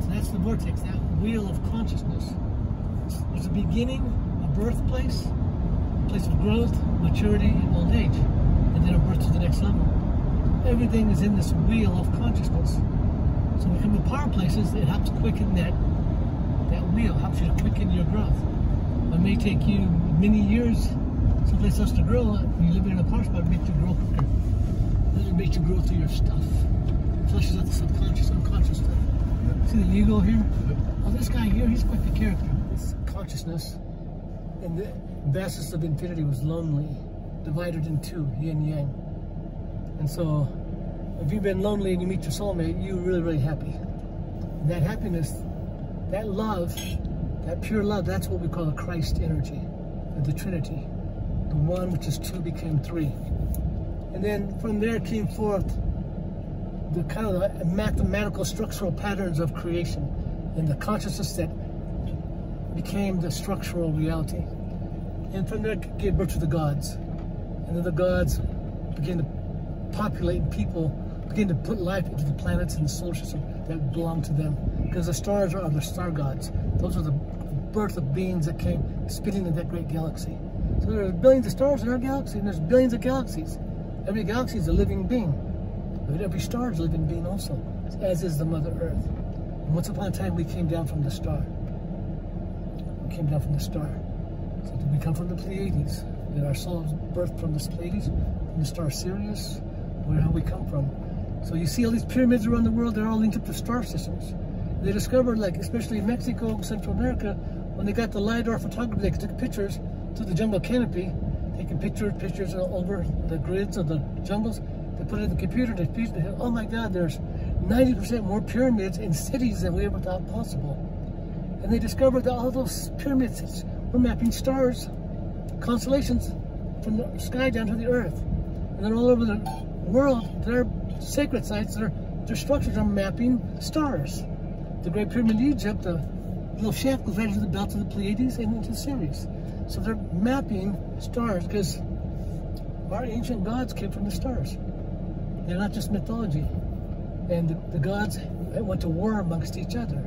So that's the vortex, that wheel of consciousness. There's a beginning, a birthplace, a place of growth, maturity, and old age, and then a birth to the next level. Everything is in this wheel of consciousness. So when we come to power places, it helps quicken that wheel, helps you to quicken your growth. It may take you many years, someplace else to grow. When you live in a power spot, it makes you grow quicker. It makes you grow through your stuff. It flushes out the subconscious, unconscious stuff. See the ego here? Oh, this guy here, he's quite the character. It's consciousness. And the basis of infinity was lonely, divided in two, yin yang. And so, if you've been lonely and you meet your soulmate, you're really, really happy. And that happiness, that love, that pure love, that's what we call the Christ energy, the Trinity. The one which is two became three. And then from there came forth the kind of the mathematical structural patterns of creation and the consciousness that became the structural reality. And from there gave birth to the gods. And then the gods began to populate, and people begin to put life into the planets and the solar system that belong to them. Because the stars are the star gods. Those are the birth of beings that came spinning in that great galaxy. So there are billions of stars in our galaxy, and there's billions of galaxies. Every galaxy is a living being. But every star is a living being also, as is the Mother Earth. And once upon a time, we came down from the star. We came down from the star. So we come from the Pleiades. And our souls birthed from the Pleiades, from the star Sirius, where we come from. So you see all these pyramids around the world, they're all linked up to star systems. They discovered, like, especially in Mexico, Central America, when they got the LiDAR photography, they took pictures through the jungle canopy, taking pictures over the grids of the jungles. They put it in the computer, they said, oh my God, there's 90% more pyramids in cities than we ever thought possible. And they discovered that all those pyramids were mapping stars, constellations from the sky down to the earth. And then all over the world, their sacred sites, their structures are mapping stars. The Great Pyramid in Egypt, the little shaft goes right into the belt of the Pleiades and into Sirius. So they're mapping stars because our ancient gods came from the stars. They're not just mythology. And the gods went to war amongst each other.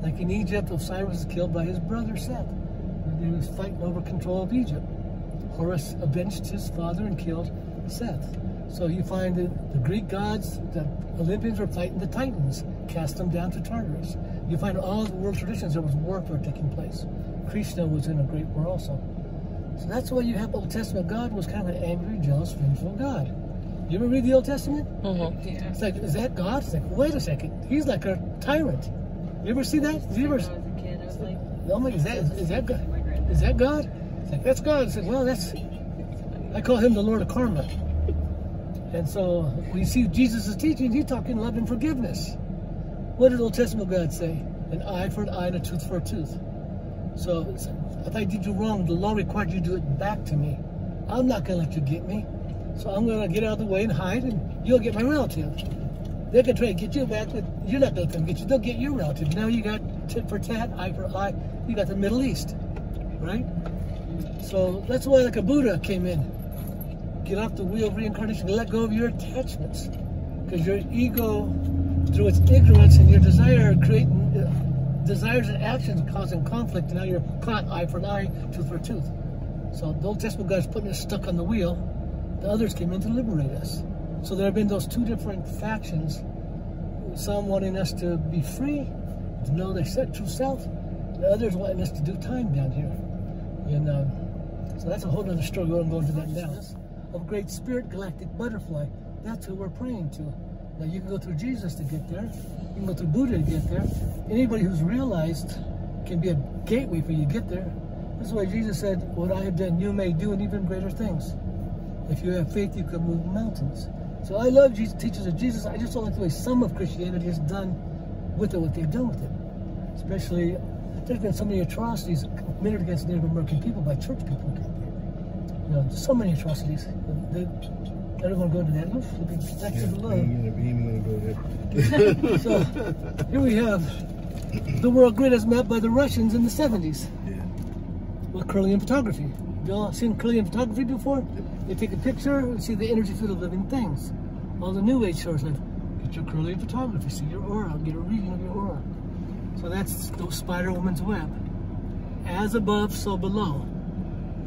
Like in Egypt, Osiris was killed by his brother Seth. He was fighting over control of Egypt. Horus avenged his father and killed Seth. So you find that the Greek gods, the Olympians were fighting the Titans, cast them down to Tartarus. You find all the world traditions, there was warfare taking place. Krishna was in a great war also. So that's why you have Old Testament God was kind of an angry, jealous, vengeful God. You ever read the Old Testament? Mm-hmm. Yeah. It's like, is that God? It's like, wait a second, he's like a tyrant. You ever see that? Did you ever? When I was a kid, I was like, oh my, is that God? Is that God? It's like, that's God. It's like, well, that's, I call him the Lord of Karma. And so when you see Jesus' teaching, he's talking love and forgiveness. What did Old Testament God say? An eye for an eye and a tooth for a tooth. So if I did you wrong, the law required you to do it back to me. I'm not going to let you get me. So I'm going to get out of the way and hide, and you'll get my relative. They're going to try to get you back, but you're not going to come get you. They'll get your relative. Now you got tit for tat, eye for eye. You got the Middle East, right? So that's why like a Buddha came in. Get off the wheel of reincarnation, let go of your attachments. Because your ego, through its ignorance and your desire, creating desires and actions causing conflict, and now you're caught eye for an eye, tooth for a tooth. So the Old Testament God's putting us stuck on the wheel. The others came in to liberate us. So there have been those two different factions. Some wanting us to be free, to know their true self. The others wanting us to do time down here. And so that's a whole other story. We won't go into that now. Of great spirit, galactic butterfly. That's who we're praying to. Now you can go through Jesus to get there. You can go through Buddha to get there. Anybody who's realized can be a gateway for you to get there. That's why Jesus said, what I have done, you may do, and even greater things. If you have faith, you can move mountains. So I love Jesus, teachers of Jesus. I just don't like the way some of Christianity has done with it, what they've done with it. Especially, there's been so many atrocities committed against Native American people by church people. You know, so many atrocities. I don't want to go into that. We'll be back to the love. So here we have the world grid as mapped by the Russians in the 70s. Yeah. With Kirlian photography. You all seen Kirlian photography before? They take a picture and see the energy field of living things. All the New Age shows like, get your Kirlian photography, see your aura, get a reading of your aura. So that's the spider woman's web. As above, so below.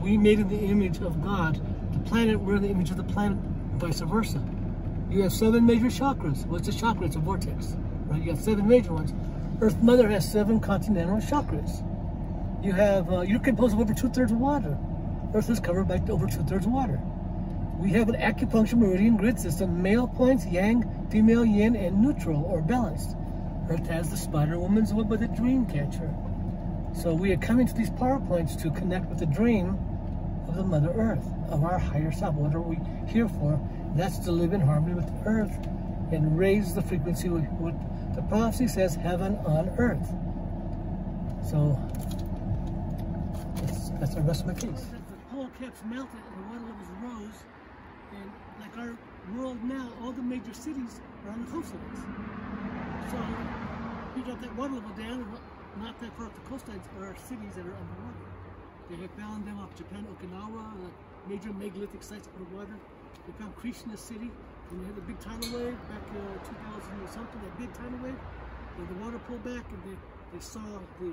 We made in the image of God. The planet, we're in the image of the planet, vice versa. You have 7 major chakras. What's a chakra? It's a vortex, right? You have 7 major ones. Earth Mother has 7 continental chakras. You have, you're composed of over 2/3 of water. Earth is covered by over 2/3 water. We have an acupuncture meridian grid system, male points, yang, female yin, and neutral or balanced. Earth has the spider woman's web with a dream catcher. So we are coming to these power points to connect with the dream of the Mother Earth, of our higher self. What are we here for? That's to live in harmony with the Earth and raise the frequency with what the prophecy says, heaven on earth. So that's the rest of my case. The pole caps melted and the water levels rose, and like our world now, all the major cities are on the coast of us. So you drop that water level down, and not that far off the coastlines are cities that are underwater. They have found them off Japan, Okinawa, major megalithic sites underwater. They found Krishna City when they had the big tidal wave back 2000 or something, that big tidal wave. And the water pulled back and they saw the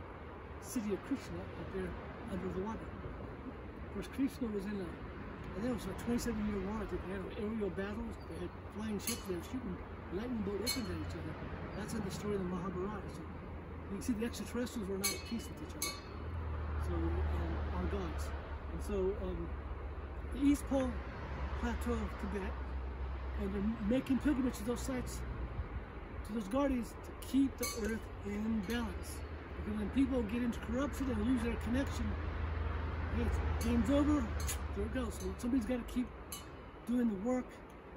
city of Krishna up there under the water. Of course, Krishna was in I think it was a 27-year war. They had aerial battles, they had flying ships, they were shooting lightning bolt weapons at each other. That's in the story of the Mahabharata. So you can see the extraterrestrials were not at peace with each other. So, our gods. And so, the East Pole Plateau of Tibet, and they're making pilgrimage to those sites, to those guardians, to keep the earth in balance. Because when people get into corruption and lose their connection, it's game's over, there it goes. So somebody's got to keep doing the work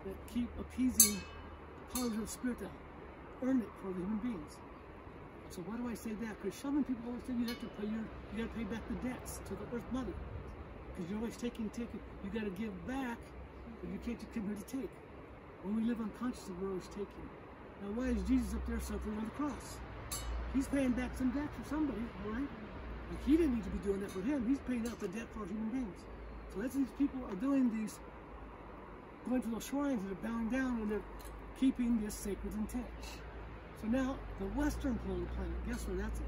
that keep appeasing the powers of the spirit that earn it for the human beings. So why do I say that? Because shoving people always think you have to pay you got to pay back the debts to the Earth Mother. Because you're always taking. You got to give back, but you can't just come here to take. When we live unconsciously, we're always taking. Now, why is Jesus up there suffering on the cross? He's paying back some debt for somebody, right? Like he didn't need to be doing that for him. He's paying out the debt for human beings. So that's these people are doing these, going to those shrines and they're bowing down and they're keeping this sacred intent. So now, the western pole of the planet, guess where that's at?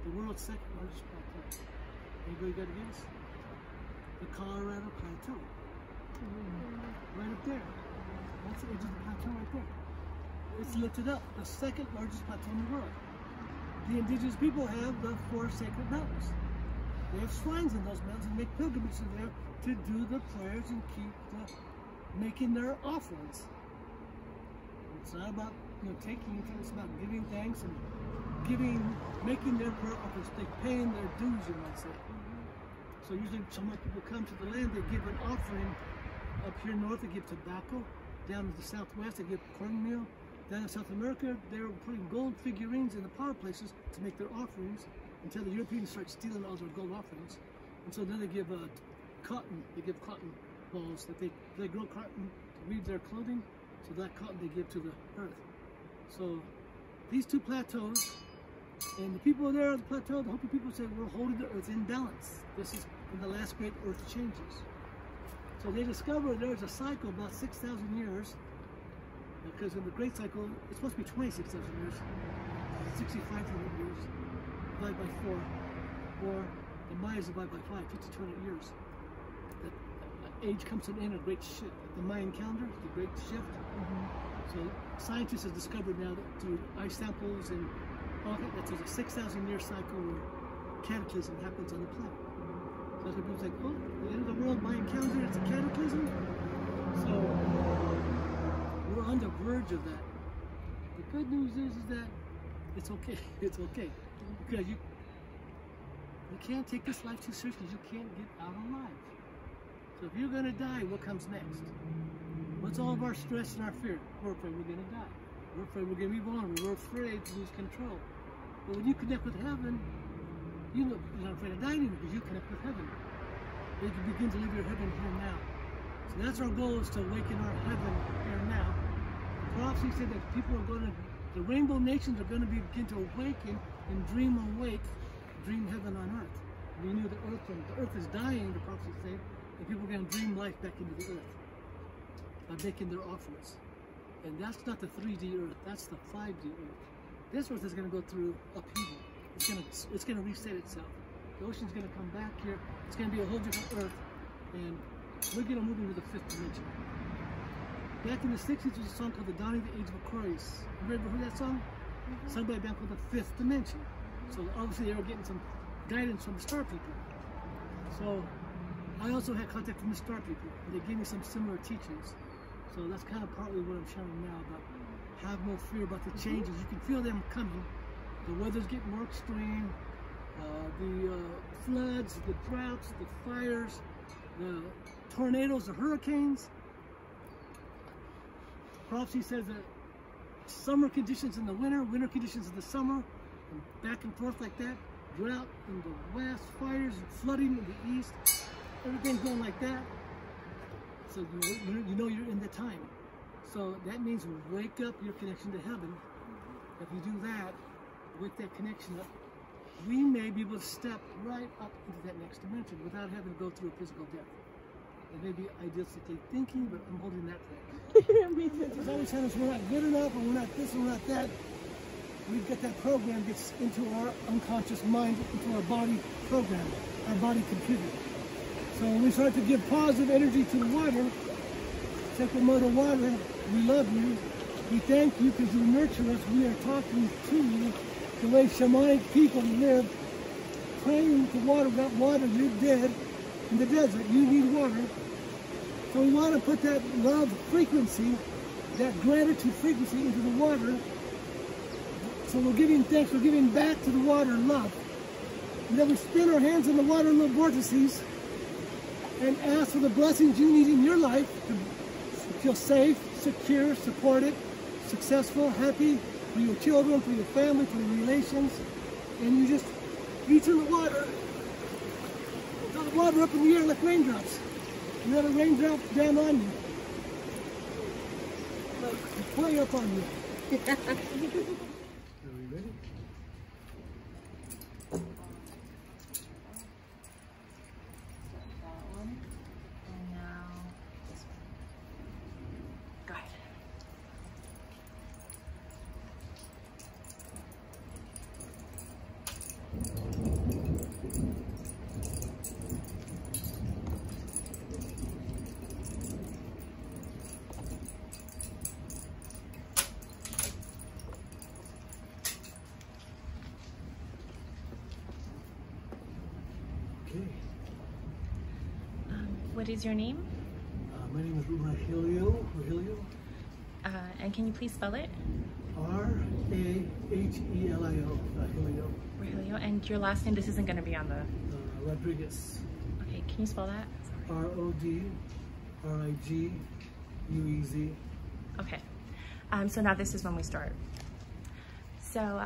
The world's second largest plateau. Anybody got a guess? The Colorado Plateau. Right up there. That's the edge of the plateau right there. It's lifted up, the second largest plateau in the world. The indigenous people have the 4 sacred mountains. They have shrines in those mountains and make pilgrimages there to do the prayers and keep making their offerings. It's not about taking anything, it's about giving thanks and making their prayer offerings, paying their dues, you might say. So usually some people come to the land, they give an offering. Up here north, they give tobacco. Down in the southwest, they give cornmeal. Down in South America, they're putting gold figurines in the power places to make their offerings until the Europeans start stealing all their gold offerings. And so then they give cotton. They give cotton balls that they grow cotton to weave their clothing. So that cotton they give to the earth. So these 2 plateaus, and the people there on the plateau, the Hopi people say we're holding the earth in balance. This is when the last great earth changes. So they discovered there's a cycle about 6,000 years, because in the great cycle, it's supposed to be 26,000 years, 6,500 years, divided by 4, or the Mayas divided by 5, 5,200 years. That age comes to an end, a great shift. The Mayan calendar, the great shift. So scientists have discovered now that through ice samples and all that there's a 6,000 year cycle where cataclysm happens on the planet. So that's when people say, oh, the end of the world, Mayan calendar, it's a cataclysm. So we're on the verge of that. The good news is that it's okay. It's okay. Because you can't take this life too seriously. You can't get out alive. So if you're going to die, what comes next? What's all of our stress and our fear? We're afraid we're going to die. We're afraid we're going to be vulnerable. We're afraid to lose control. But when you connect with heaven, you're not afraid of dying because you connect with heaven. You can begin to live your heaven here now. So that's our goal, is to awaken our heaven here now. The prophecy said that people are going to, the rainbow nations are going to begin to awaken and dream awake, dream heaven on earth. We knew the earth is dying, the prophecy said, and people are going to dream life back into the earth by making their offerings. And that's not the 3D earth, that's the 5D earth. This earth is going to go through upheaval. It's going to reset itself. The ocean's going to come back here. It's going to be a whole different earth, and we're going to move into the 5th dimension. Back in the 60s, there was a song called The Dawning of the Age of Aquarius. You ever heard that song? Sung by a band called the 5th Dimension. So obviously they were getting some guidance from the star people. So I also had contact from the star people, and they gave me some similar teachings. So that's kind of partly what I'm sharing now about have no fear about the changes. You can feel them coming. The weather's getting more extreme. The floods, the droughts, the fires, the tornadoes, the hurricanes. Prophecy says that summer conditions in the winter, winter conditions in the summer, and back and forth like that. Drought in the west, fires and flooding in the east. Everything's going like that. So you know you're in the time. So that means wake up your connection to heaven. If you do that, wake that connection up, we may be able to step right up into that next dimension without having to go through a physical death. It may be idealistically thinking, but I'm holding that back. There's always times we're not good enough, or we're not this, or we're not that. We've got that program gets into our unconscious mind, into our body program, our body computer. So when we start to give positive energy to the water, Sacred Mother Water, we love you. We thank you because you nurture us. We are talking to you the way shamanic people live, praying to water. Without water, you're dead in the desert. You need water. So we want to put that love frequency, that gratitude frequency into the water. So we're giving thanks, we're giving back to the water love. And then we spin our hands in the water in the vortices and ask for the blessings you need in your life to feel safe, secure, supported, successful, happy for your children, for your family, for your relations. And you just reach in the water, throw the water up in the air like raindrops. You let a raindrop down on you, like play up on you. Are we ready? That one, and now this one. Go ahead. Okay. What is your name? My name is Rahelio. Rahelio. And can you please spell it? Rahelio. Rahelio. Rahelio. And your last name, this isn't going to be on the... Rodriguez. Okay, can you spell that? Rodriguez. Okay. So now this is when we start. So,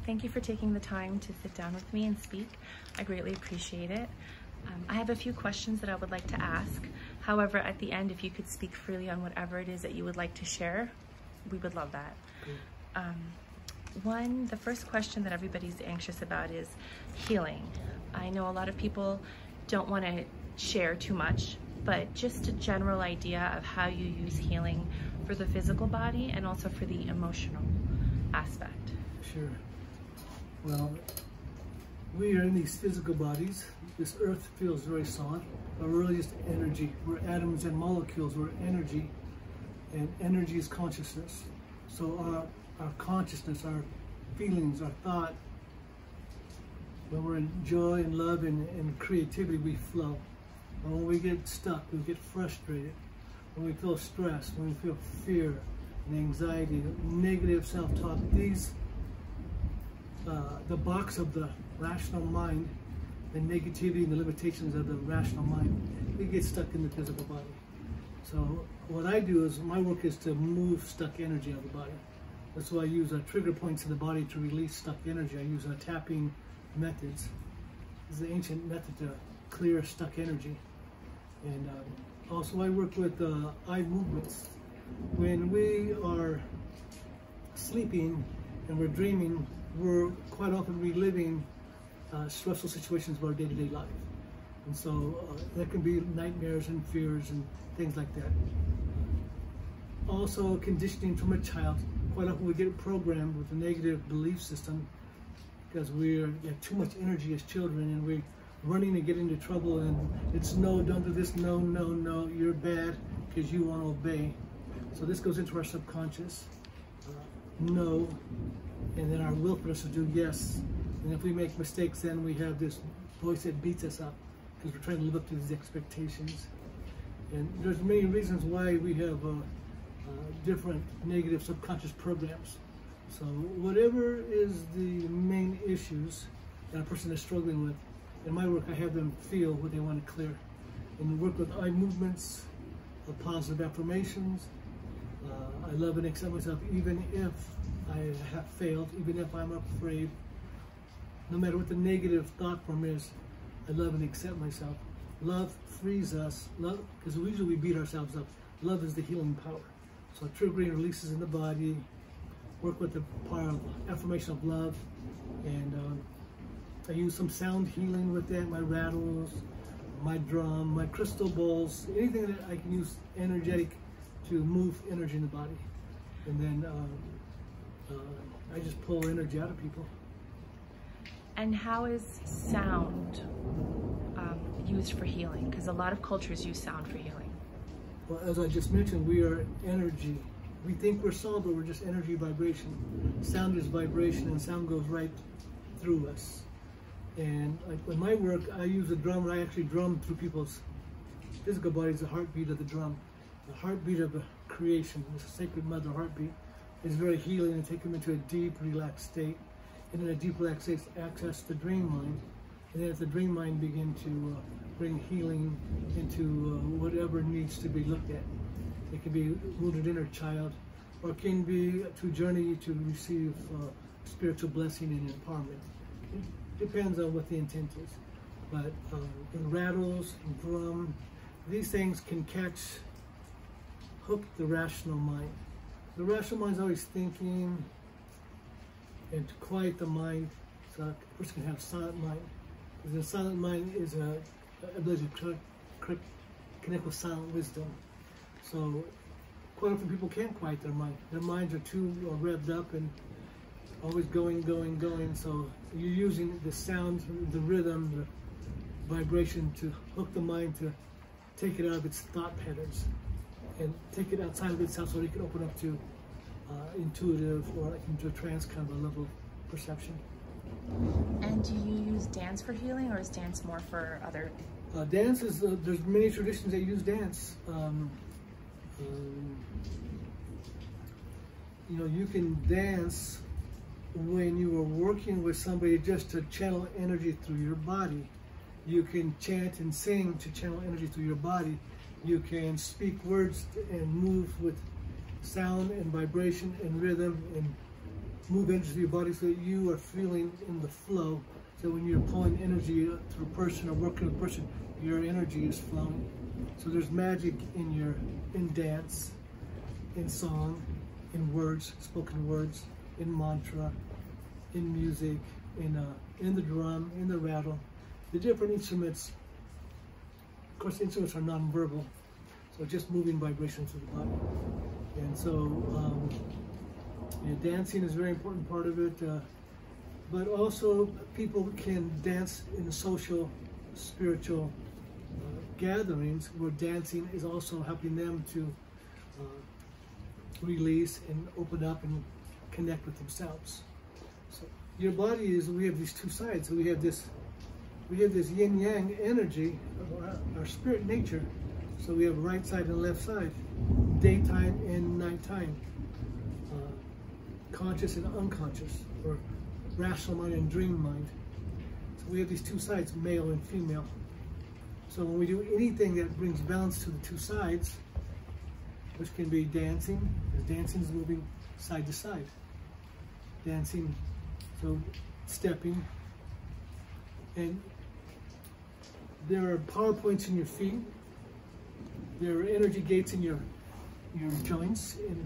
thank you for taking the time to sit down with me and speak. I greatly appreciate it. I have a few questions that I would like to ask. However, at the end, if you could speak freely on whatever it is that you would like to share, we would love that. Okay. The first question that everybody's anxious about is healing. I know a lot of people don't want to share too much, but just a general idea of how you use healing for the physical body and also for the emotional aspect. Sure. Well, we are in these physical bodies. This earth feels very solid, but we're really just energy. We're atoms and molecules. We're energy, and energy is consciousness. So our consciousness, our feelings, our thought, when we're in joy and love and creativity, we flow. And when we get stuck, we get frustrated. When we feel stress, when we feel fear and anxiety, negative self-talk, these, the box of the rational mind, the negativity and the limitations of the rational mind, it gets stuck in the physical body. So what I do is, my work is to move stuck energy out of the body. That's why I use trigger points in the body to release stuck energy. I use tapping methods. This is the ancient method to clear stuck energy. And also I work with eye movements. When we are sleeping and we're dreaming, we're quite often reliving stressful situations of our day-to-day life. And so there can be nightmares and fears and things like that. Also conditioning from a child. quite often we get programmed with a negative belief system because we have too much energy as children, and we're running to get into trouble, and it's no, don't do this, no, no, no, you're bad because you won't obey. So this goes into our subconscious, no, and then our willfulness to do yes. And if we make mistakes, then we have this voice that beats us up because we're trying to live up to these expectations. And there's many reasons why we have different negative subconscious programs. So whatever is the main issues that a person is struggling with, in my work I have them feel what they want to clear. And work with eye movements, positive affirmations. I love and accept myself even if I have failed, even if I'm afraid. No matter what the negative thought form is, I love and accept myself. Love frees us, love, because usually we beat ourselves up. Love is the healing power. So triggering releases in the body, work with the power of affirmation of love, and I use some sound healing with that, my rattles, my drum, my crystal bowls, anything that I can use energetic to move energy in the body. And then I just pull energy out of people. And how is sound used for healing? Because a lot of cultures use sound for healing. Well, as I just mentioned, we are energy. We think we're sound, but we're just energy vibration. Sound is vibration, and sound goes right through us. And in my work, I use a drum. I actually drum through people's physical bodies, the heartbeat of the drum. The heartbeat of the creation, the sacred mother heartbeat, is very healing and take them into a deep, relaxed state. And in a deep, relaxed state, access the dream mind. And then if the dream mind begin to bring healing into whatever needs to be looked at. It can be wounded inner child, or it can be to journey to receive spiritual blessing and empowerment. It depends on what the intent is. But in rattles, in drum, these things can hook the rational mind. The rational mind is always thinking, and to quiet the mind, so a person can have a silent mind. Because the silent mind is a ability to connect with silent wisdom. So quite often people can't quiet their mind. Their minds are too revved up and always going. So you're using the sound, the rhythm, the vibration to hook the mind to take it out of its thought patterns and take it outside of itself so it can open up to intuitive or into a trance kind of a level of perception. And do you use dance for healing, or is dance more for other? Dance is, there's many traditions that use dance. You know, you can dance when you are working with somebody just to channel energy through your body. You can chant and sing to channel energy through your body. You can speak words and move with sound and vibration and rhythm and move energy through your body so that you are feeling in the flow. So when you're pulling energy through a person or working with a person, your energy is flowing. So there's magic in dance, in song, in words, spoken words, in mantra, in music, in the drum, in the rattle. The different instruments, of course, instruments are non-verbal, so just moving vibrations through the body. And so dancing is a very important part of it, but also people can dance in social, spiritual gatherings where dancing is also helping them to release and open up and connect with themselves. So your body is, we have these two sides. So we have this yin-yang energy of our spirit nature. So we have right side and left side, daytime and nighttime, conscious and unconscious, or rational mind and dream mind. So we have these two sides, male and female. So when we do anything that brings balance to the two sides, which can be dancing, dancing is moving side to side. Dancing, so stepping. And there are power points in your feet. There are energy gates in your joints, in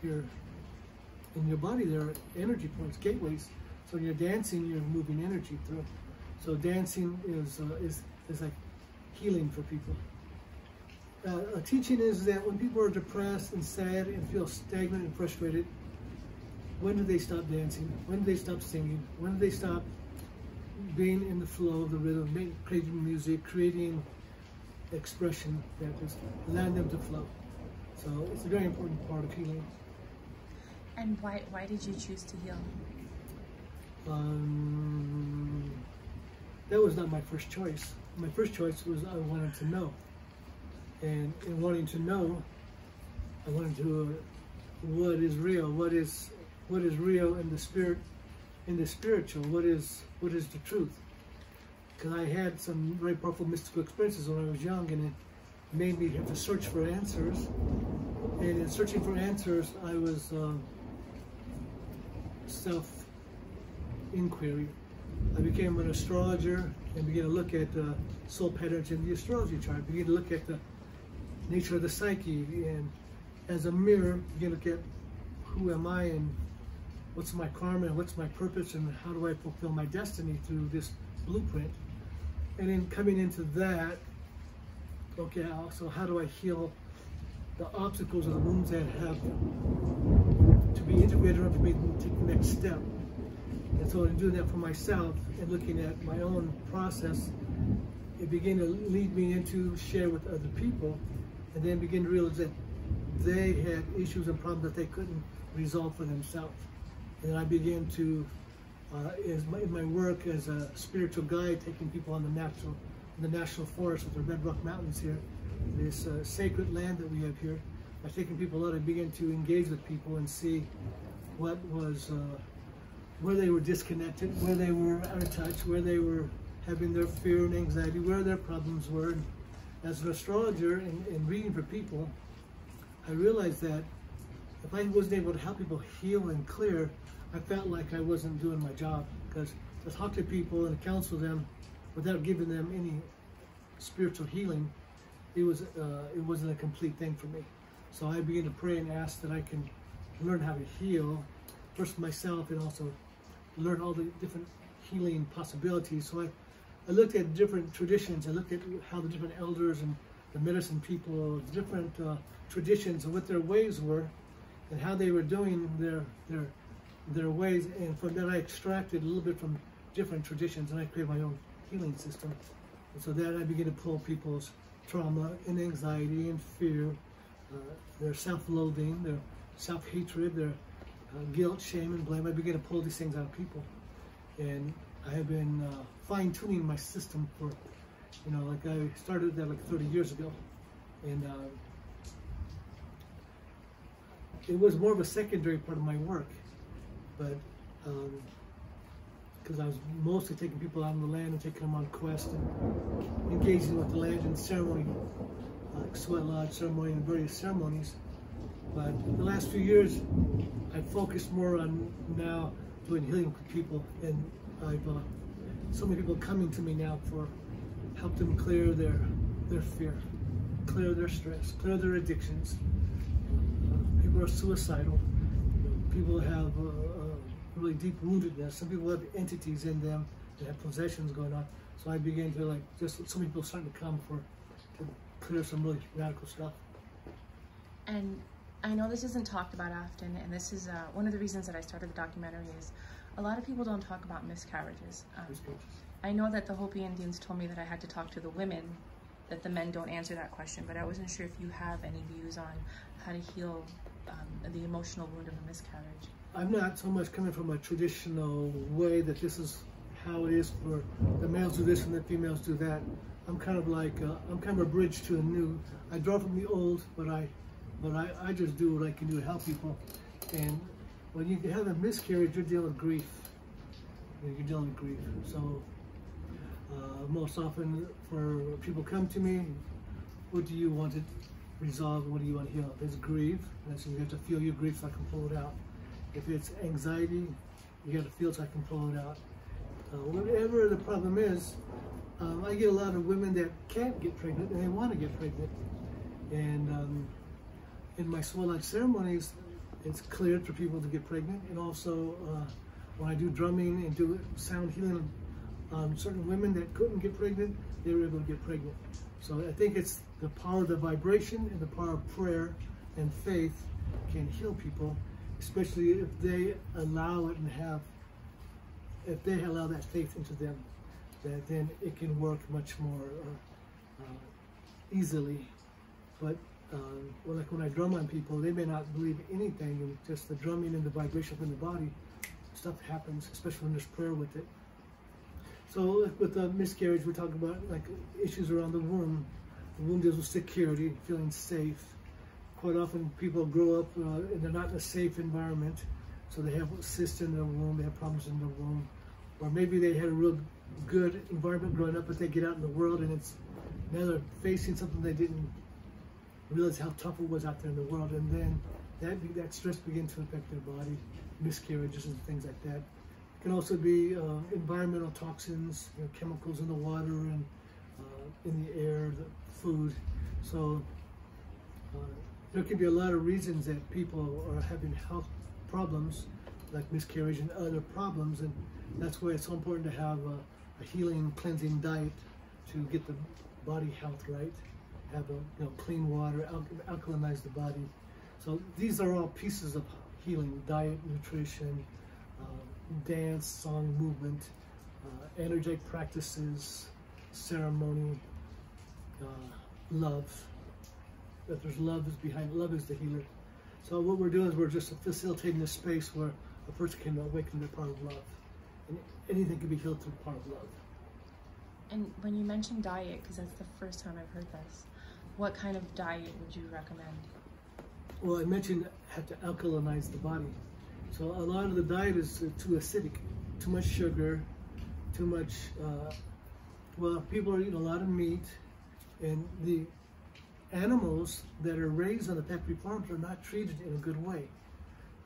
your body. There are energy points, gateways. So when you're dancing, you're moving energy through. So dancing is like healing for people. A teaching is that when people are depressed and sad and feel stagnant and frustrated, when do they stop dancing? When do they stop singing? When do they stop being in the flow of the rhythm, creating music, creating expression that just allow them to flow? So it's a very important part of healing. And why did you choose to heal? That was not my first choice. My first choice was I wanted to know. And in wanting to know, I wanted to what is real, what is real in the spirit, in the spiritual, what is the truth. Because I had some very powerful mystical experiences when I was young, and it made me have to search for answers. And in searching for answers, I was self-inquiry. I became an astrologer and began to look at soul patterns in the astrology chart. I began to look at the nature of the psyche, and as a mirror, began to look at who am I and what's my karma and what's my purpose and how do I fulfill my destiny through this blueprint. And then coming into that, okay, so how do I heal the obstacles or the wounds that have to be integrated or for me to take the next step. And so in doing that for myself and looking at my own process, it began to lead me into share with other people, and then begin to realize that they had issues and problems that they couldn't resolve for themselves. And I began to, in my work as a spiritual guide, taking people on the national forest of the Red Rock Mountains here, this sacred land that we have here. By taking people out, I began to engage with people and see what was, where they were disconnected, where they were out of touch, where they were having their fear and anxiety, where their problems were. And as an astrologer and reading for people, I realized that if I wasn't able to help people heal and clear, I felt like I wasn't doing my job, because to talk to people and counsel them without giving them any spiritual healing, it wasn't a complete thing for me. So I began to pray and ask that I can learn how to heal, first myself, and also learn all the different healing possibilities. So I looked at different traditions. I looked at how the different elders and the medicine people, different traditions and what their ways were, and how they were doing their ways. And from that I extracted a little bit from different traditions, and I created my own healing system. And so that I began to pull people's trauma and anxiety and fear, their self-loathing, their self-hatred, their guilt, shame, and blame. I began to pull these things out of people. And I have been fine-tuning my system for, like I started that like 30 years ago. And it was more of a secondary part of my work, but because I was mostly taking people out on the land and taking them on quest and engaging with the land in ceremony, like sweat lodge ceremony and various ceremonies. But the last few years, I've focused more on now doing healing for people, and I've so many people coming to me now for help them clear their fear, clear their stress, clear their addictions. People are suicidal. People have really deep woundedness. Some people have entities in them that have possessions going on. So I began to just some people starting to come to clear some really radical stuff. And I know this isn't talked about often, and this is one of the reasons that I started the documentary is a lot of people don't talk about miscarriages. I know that the Hopi Indians told me that I had to talk to the women, that the men don't answer that question, but I wasn't sure if you have any views on how to heal the emotional wound of a miscarriage. I'm not so much coming from a traditional way that this is how it is for the males do this and the females do that. I'm kind of like, I'm kind of a bridge to a new. I draw from the old, but I just do what I can do to help people. And when you have a miscarriage, you're dealing with grief. You're dealing with grief. So most often for people come to me, what do you want to resolve? What do you want to heal? If it's grief, and so you have to feel your grief so I can pull it out. If it's anxiety, you have to feel so I can pull it out. Whatever the problem is, I get a lot of women that can't get pregnant and they want to get pregnant. And in my sweat lodge ceremonies, it's cleared for people to get pregnant. And also when I do drumming and do sound healing on certain women that couldn't get pregnant, they were able to get pregnant. So I think it's the power of the vibration and the power of prayer and faith can heal people. especially if they allow it and if they allow that faith into them, that then it can work much more easily. But well, like when I drum on people, they may not believe anything, and just the drumming and the vibration from the body, stuff happens, especially when there's prayer with it. So with the miscarriage, we're talking about like issues around the womb. The womb deals with security, feeling safe. Quite often people grow up and they're not in a safe environment, so they have cysts in their womb, they have problems in their womb. Or maybe they had a real good environment growing up, but they get out in the world and now they're facing something they didn't realize how tough it was out there in the world, and then that stress begins to affect their body, miscarriages and things like that. It can also be environmental toxins, chemicals in the water and in the air, the food. So there can be a lot of reasons that people are having health problems, like miscarriage and other problems, and that's why it's so important to have a healing, cleansing diet to get the body health right. Have a clean water, alkalinize the body. So these are all pieces of healing: diet, nutrition, dance, song, movement, energetic practices, ceremony, love. That there's love is behind, love is the healer. So what we're doing is we're just facilitating a space where a person can awaken their power of love. And anything can be healed through the power of love. And when you mentioned diet, because that's the first time I've heard this, what kind of diet would you recommend? Well, I mentioned have to alkalinize the body. So a lot of the diet is too acidic, too much sugar, too much, well, people are eating a lot of meat, and the animals that are raised on the factory farms are not treated in a good way.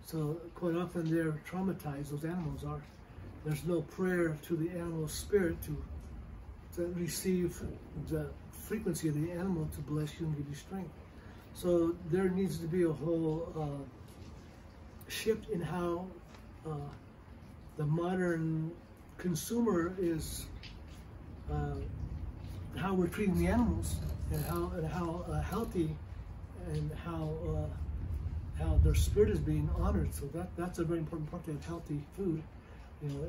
So quite often they're traumatized, those animals are. There's no prayer to the animal spirit to receive the frequency of the animal to bless you and give you strength. So there needs to be a whole shift in how the modern consumer is, how we're treating the animals, and how healthy and how their spirit is being honored. So that's a very important part, to have healthy food.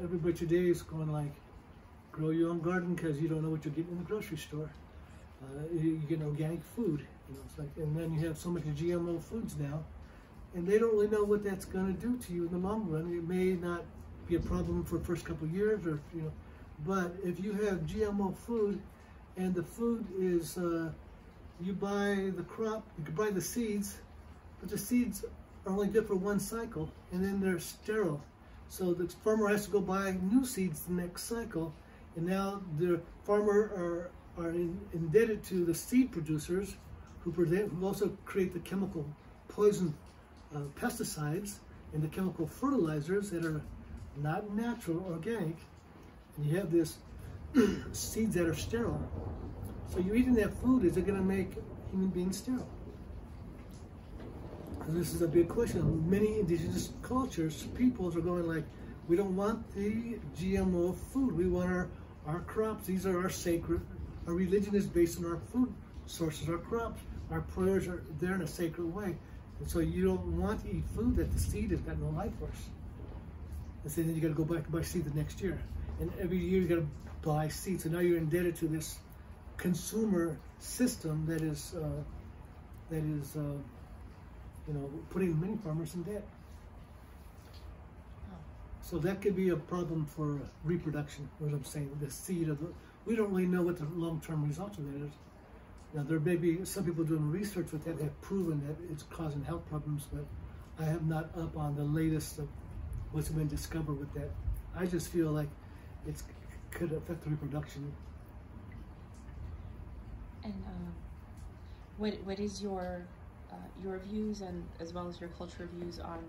Everybody today is going like, grow your own garden because you don't know what you're getting in the grocery store. You get organic food, it's like, and then you have so much GMO foods now, and they don't really know what that's going to do to you in the long run. It may not be a problem for the first couple of years, or but if you have GMO food, and the food is, you buy the crop, you can buy the seeds, but the seeds are only good for one cycle, and then they're sterile. So the farmer has to go buy new seeds the next cycle, and now the farmer are indebted to the seed producers who also create the chemical poison pesticides and the chemical fertilizers that are not natural, organic, and you have this seeds that are sterile. So you're eating that food, is it going to make human beings sterile? And this is a big question. Many indigenous cultures, peoples are going like, we don't want the GMO food. We want our crops. These are our sacred. Our religion is based on our food sources, our crops. Our prayers are there in a sacred way. And so you don't want to eat food that the seed has got no life force. And so then you got to go back and buy seed the next year. And every year you got to buy seed. So now you're indebted to this consumer system that is putting many farmers in debt. So that could be a problem for reproduction, what I'm saying, the seed of we don't really know what the long-term results of that is. Now there may be some people doing research with that have proven that it's causing health problems, but I am not up on the latest of what's been discovered with that. I just feel like it could affect the reproduction. And what is your views, and as well as your cultural views on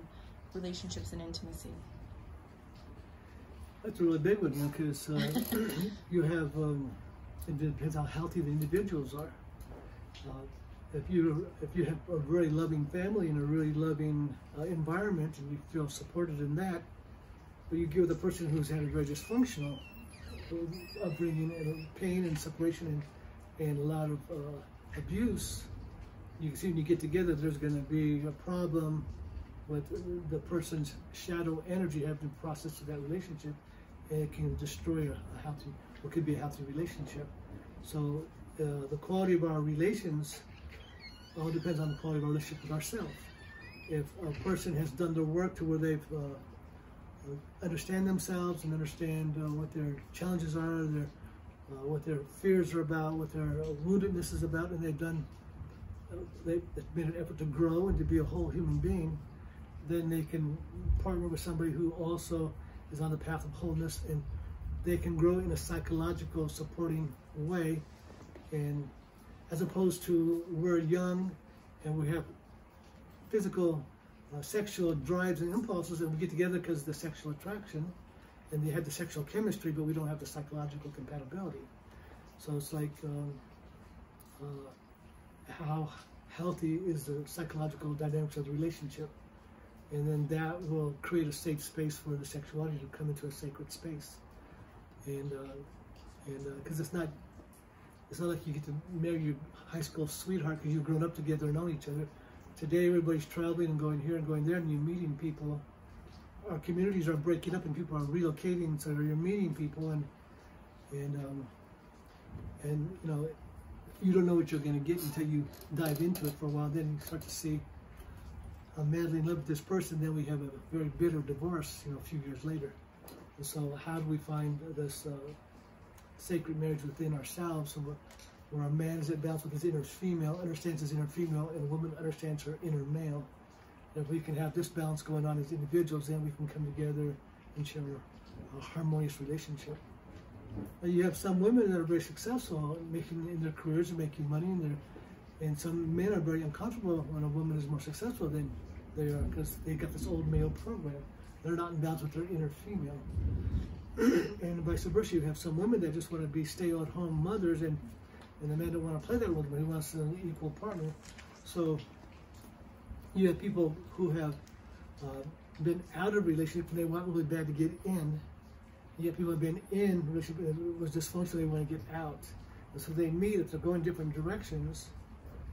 relationships and intimacy? That's a really big one, because you have, it depends how healthy the individuals are. If you have a really loving family and a really loving environment, and you feel supported in that, but you give the person who's had a very dysfunctional upbringing and pain and separation and a lot of abuse, you can see when you get together, there's going to be a problem but the person's shadow energy have been processed through that relationship, and it can destroy a healthy, what could be a healthy relationship. So the quality of our relations all depends on the quality of our relationship with ourselves. If a person has done their work to where they've understand themselves and understand what their challenges are, what their fears are about, what their woundedness is about, and they've made an effort to grow and to be a whole human being, then they can partner with somebody who also is on the path of wholeness, and they can grow in a psychological supporting way. And as opposed to we're young and we have physical sexual drives and impulses, and we get together because of the sexual attraction and they have the sexual chemistry, but we don't have the psychological compatibility. So it's like how healthy is the psychological dynamics of the relationship, and then that will create a safe space for the sexuality to come into a sacred space. And because it's not like you get to marry your high school sweetheart because you've grown up together and known each other. Today everybody's traveling and going here and going there, and you're meeting people. Our communities are breaking up and people are relocating, so you're meeting people, and you know, you don't know what you're going to get until you dive into it for a while. Then you start to see I'm madly in love with this person. Then we have a very bitter divorce, you know, a few years later. And so how do we find this sacred marriage within ourselves, and where a man is at balance with his inner female, understands his inner female, and a woman understands her inner male? And if we can have this balance going on as individuals, then we can come together and share a harmonious relationship. Now, you have some women that are very successful in their careers and making money, and some men are very uncomfortable when a woman is more successful than they are, because they got this old male program. They're not in balance with their inner female. And vice versa, you have some women that just want to be stay-at-home mothers, and the man don't want to play that role, but he wants an equal partner. So you have people who have been out of relationship and they want really bad to get in. You have people who have been in a relationship that was dysfunctional, they want to get out. And so they meet. If they're going different directions,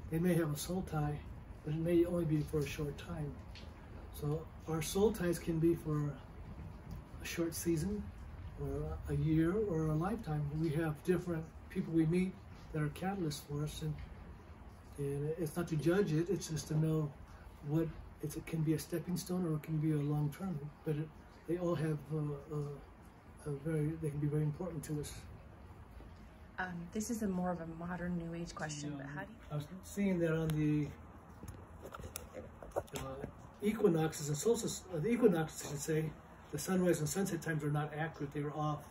they may have a soul tie, but it may only be for a short time. So our soul ties can be for a short season, or a year, or a lifetime. We have different people we meet that are catalysts for us, and it's not to judge it, it's just to know what it can be a stepping stone or it can be a long term, but they all have they can be very important to us. This is more of a modern New Age question, but how do you... I was seeing that on the equinoxes and solstices, the equinoxes, I should say, the sunrise and sunset times are not accurate. They were off.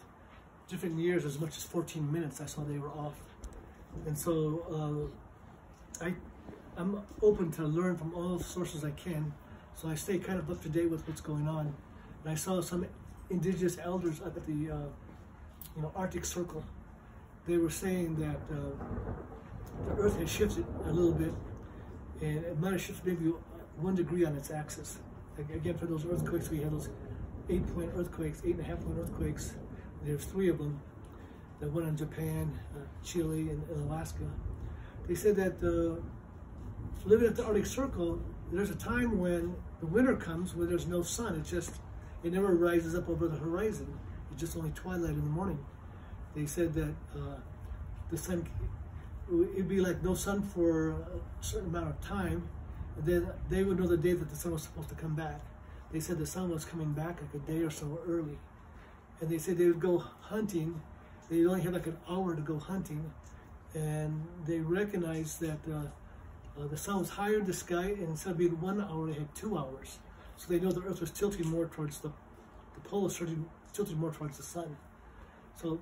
Different years, as much as 14 minutes, I saw they were off. And so I'm open to learn from all sources I can. So I stay kind of up to date with what's going on. And I saw some indigenous elders up at the Arctic Circle. They were saying that the Earth has shifted a little bit, and it might have shifted maybe 1 degree on its axis. Again, for those earthquakes, we had those 8-point earthquakes, 8.5-point earthquakes. There's 3 of them. The one in Japan, Chile, and Alaska. They said that living at the Arctic Circle, there's a time when the winter comes where there's no sun. It never rises up over the horizon. It's just only twilight in the morning. They said that the sun, it'd be like no sun for a certain amount of time, and then they would know the day that the sun was supposed to come back. They said the sun was coming back like a day or so early. And they said they would go hunting. They only had like an hour to go hunting, and they recognized that the sun was higher in the sky, and instead of being 1 hour, they had 2 hours. So they know the Earth was tilting more towards the pole was tilting more towards the sun. So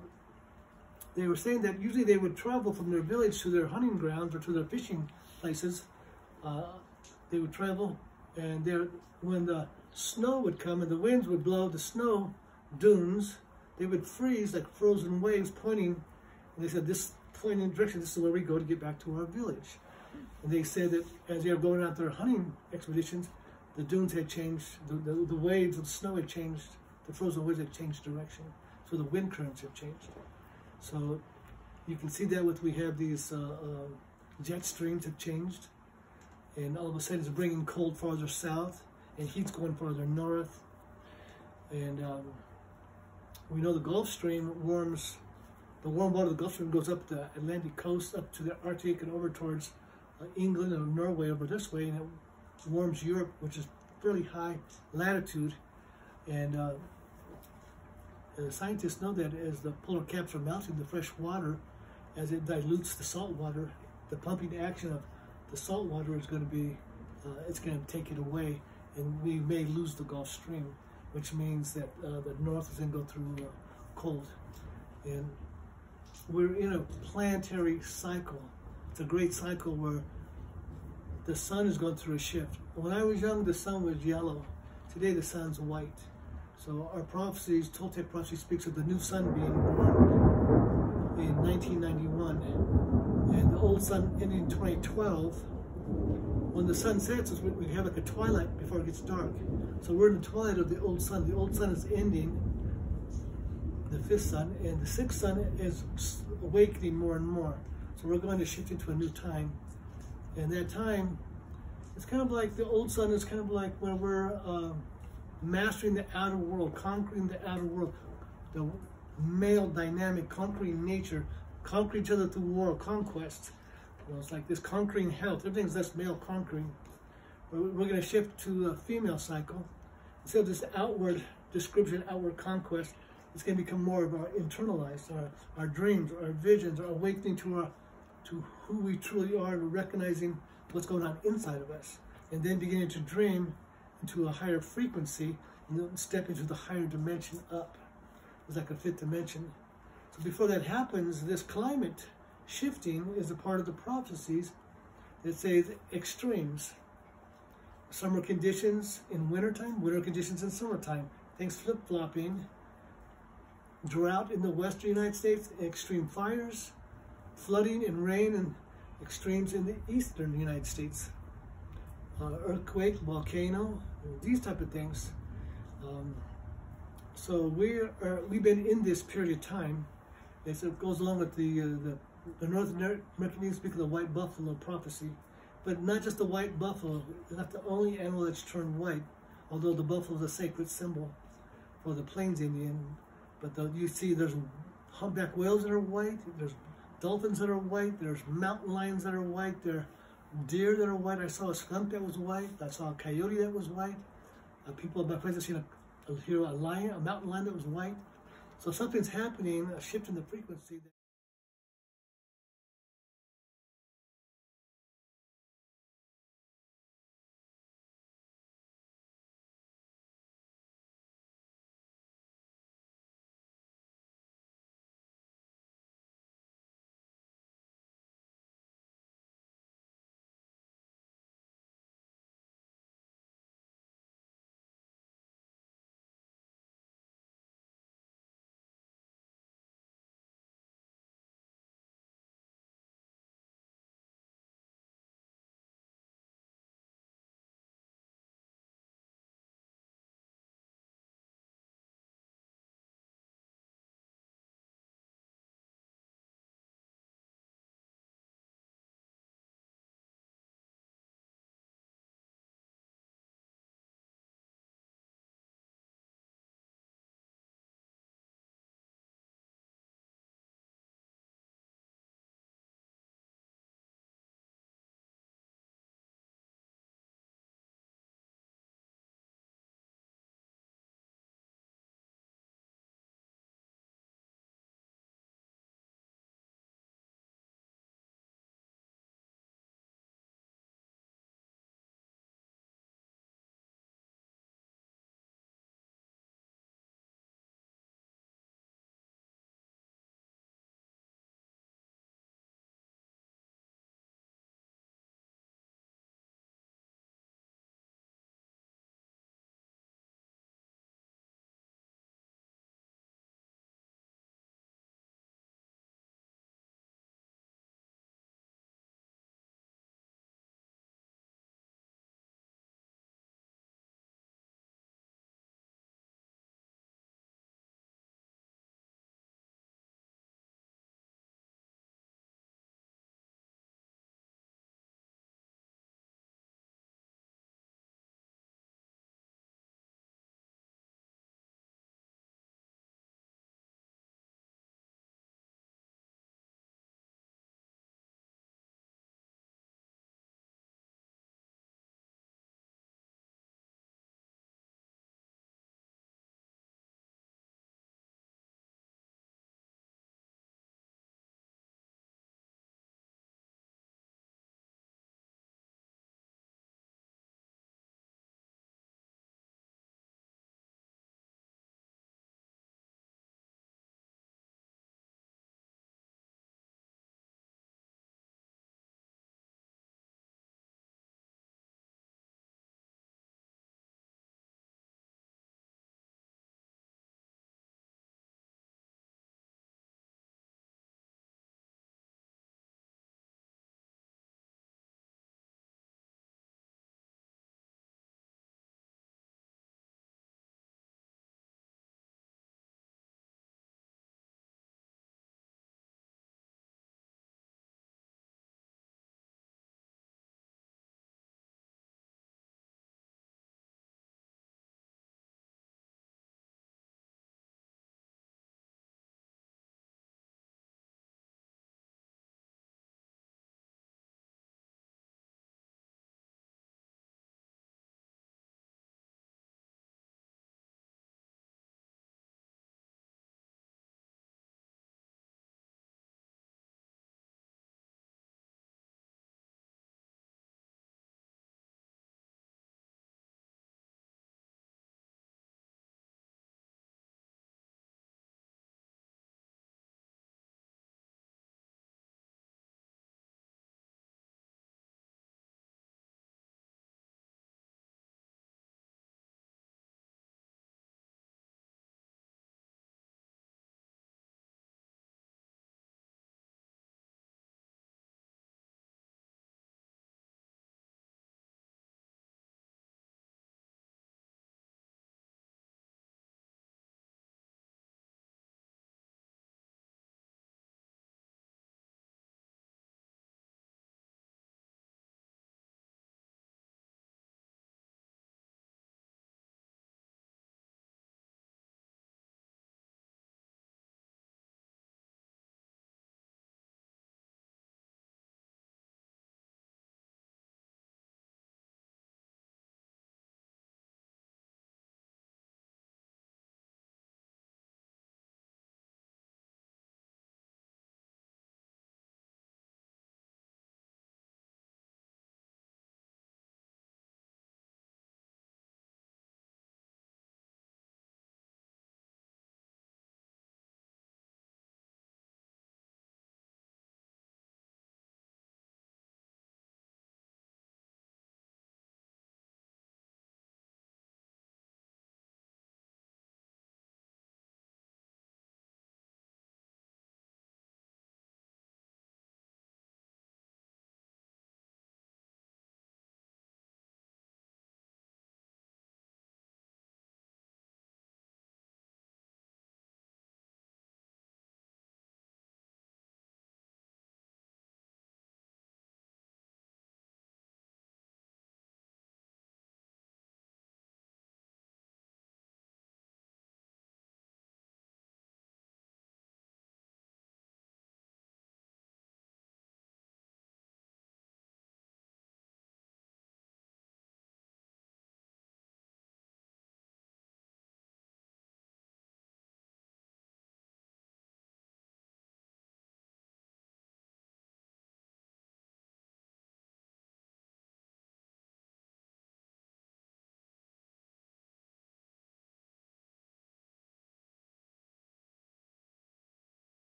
they were saying that usually they would travel from their village to their hunting grounds or to their fishing places. They would travel, and when the snow would come and the winds would blow the snow dunes, they would freeze like frozen waves pointing, and they said, this pointing direction, this is where we go to get back to our village. And they said that as they were going out their hunting expeditions, the dunes had changed, the waves of the snow had changed, the frozen waves had changed direction, so the wind currents have changed. So you can see that we have these jet streams have changed, and all of a sudden it's bringing cold farther south, and heat's going farther north. And we know the Gulf Stream warms, the warm water of the Gulf Stream goes up the Atlantic coast, up to the Arctic, and over towards England and Norway over this way, and it warms Europe, which is fairly high latitude. And scientists know that as the polar caps are melting, the fresh water, as it dilutes the salt water, the pumping action of the salt water is going to be, it's going to take it away, and we may lose the Gulf Stream, which means that the north is going to go through cold. And we're in a planetary cycle. It's a great cycle where the sun is going through a shift. When I was young, the sun was yellow. Today, the sun's white. So our prophecies, Toltec prophecy, speaks of the new sun being born in 1991, and the old sun ending in 2012. When the sun sets, we have like a twilight before it gets dark. So we're in the twilight of the old sun. The old sun is ending, the fifth sun, and the sixth sun is awakening more and more. So we're going to shift into a new time. And that time, it's kind of like the old sun is kind of like when we're mastering the outer world, conquering the outer world, the male dynamic, conquering nature, conquering each other through war, conquest. You know, it's like this conquering health. Everything's less male conquering. We're going to shift to a female cycle. Instead of this outward description, outward conquest, it's going to become more of our internalized, our dreams, our visions, our awakening to who we truly are, and recognizing what's going on inside of us, and then beginning to dream into a higher frequency, and then step into the higher dimension up. It's like a fifth dimension. So before that happens, this climate shifting is a part of the prophecies that says extremes. Summer conditions in wintertime, winter conditions in summertime. Things flip-flopping. Drought in the western United States, extreme fires, flooding and rain, and extremes in the eastern United States. Earthquake, volcano, these type of things. So we've been in this period of time. It goes along with the North American speak of the white buffalo prophecy, but not just the white buffalo. It's not the only animal that's turned white, although the buffalo is a sacred symbol for the Plains Indian. But you see there's humpback whales that are white, there's dolphins that are white, there's mountain lions that are white, there are deer that are white. I saw a skunk that was white, I saw a coyote that was white. People at my place have seen a mountain lion that was white. So something's happening, a shift in the frequency.